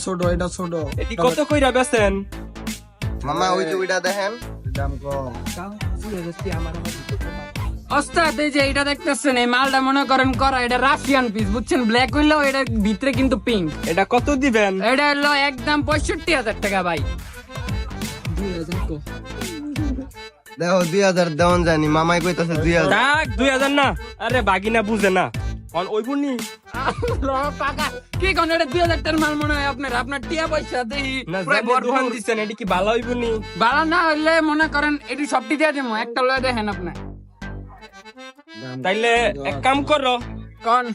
ছোট এটা ছোট এটি কত কইরা বেচেন? মামা ওই যে ওইটা দেখেন দাম কম। ওস্তাদ এই যে এটা দেখতেছেন এই মালটা মনে করেন করা এটা রাশিয়ান পিস বুঝছেন ব্ল্যাক হইলেও এটার ভিতরে কিন্তু পিঙ্ক এটা কত দিবেন? এটা হলো একদম 65,000 টাকা ভাই দেখো 2000 দেওয়ান জানি মামাই কইতাছে 2000 টাক 2000 না, আরে বাগিনা বুঝে না কোন ওই বুনি টাকা কি কোন এটা 2000 টাকার মাল মনে হয় আপনার আপনার টিয়া পয়সা দেই না প্রায় জানি দোকান ভরপুর। দিছেন, এটি কি ভালো হইবনি? বাড়া না হইলে মনে করেন এটি সবটি দিয়ে দেবো একটা লয়ে দেখেন আপনি তাইলে এক কাম করো, কোন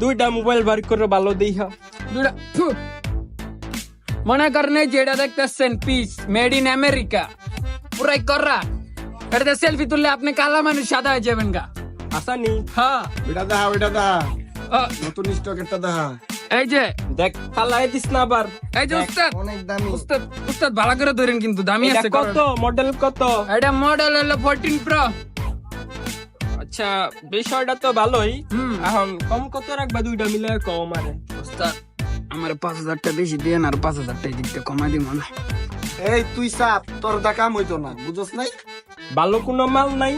দুইটা মোবাইল বার করো ভালো দেইহা। দুটা ফু। মনে করেন এই যে এটা দেখতেছেন পিস মেড ইন আমেরিকা পুরাই করা এটাতে সেলফি তুললে আপনি কালা মানুষ সাদা হয়ে যাবেন গা আসানি হ্যাঁ ওইটা দেখা ও, নতুন স্টক একটা দেখা। এই যে দেখ ফালাই দিস না আবার। এই যে উস্তাদ অনেক দামি উস্তাদ উস্তাদ ভালো করে ধরেন কিন্তু দামি এটা আছে কত মডেল কত? এটা মডেল হলো 14 প্রো আচ্ছা বিষয়টা তো ভালোই, হুম। এখন কম কত রাখবা দুইটা মিলে কম আরে? উস্তাদ আমার 5,000 টাকা বেশি দিয়ে আর 5,000 টাকা দিতে কমাই দিব না এই তুই চাপ তোর দা কাম হইতো না বুঝছ নাই? ভালো কোনো মাল নাই?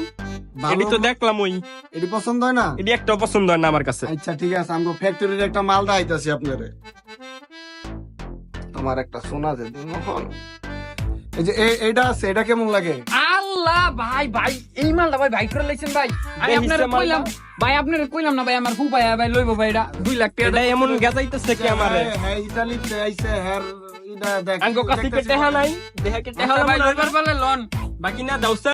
ভালো এটি তো দেখলাম ওই, এটি পছন্দ হয় না? এটি একটা পছন্দ হয় না আমার কাছে। আচ্ছা ঠিক আছে আমগো ফ্যাক্টরির একটা মাল দাইতাছি আপনারে। তোমার একটা সোনা দে নহন এই যে এইটা আছে এটা কেমন লাগে? আল্লাহ ভাই ভাই এই মালটা ভাই ভাই করে লাইছেন ভাই আমি দেখিস আপনারে যে মালটা? কইলাম ভাই আপনারে কইলাম না ভাই আমার ফুপাই ভাই লইবো ভাই এটা 2 লাখ টাকা এটা এমন গেজাইতেছে কি আমারে? হ্যাঁ ইতালিতে আইছে হ্যার এটা দেখ আঙ্গো কাছে কে টেহা নাই, দেহা কে টেহা ভাই নাই লইবার পারলে লন বাকি না দাও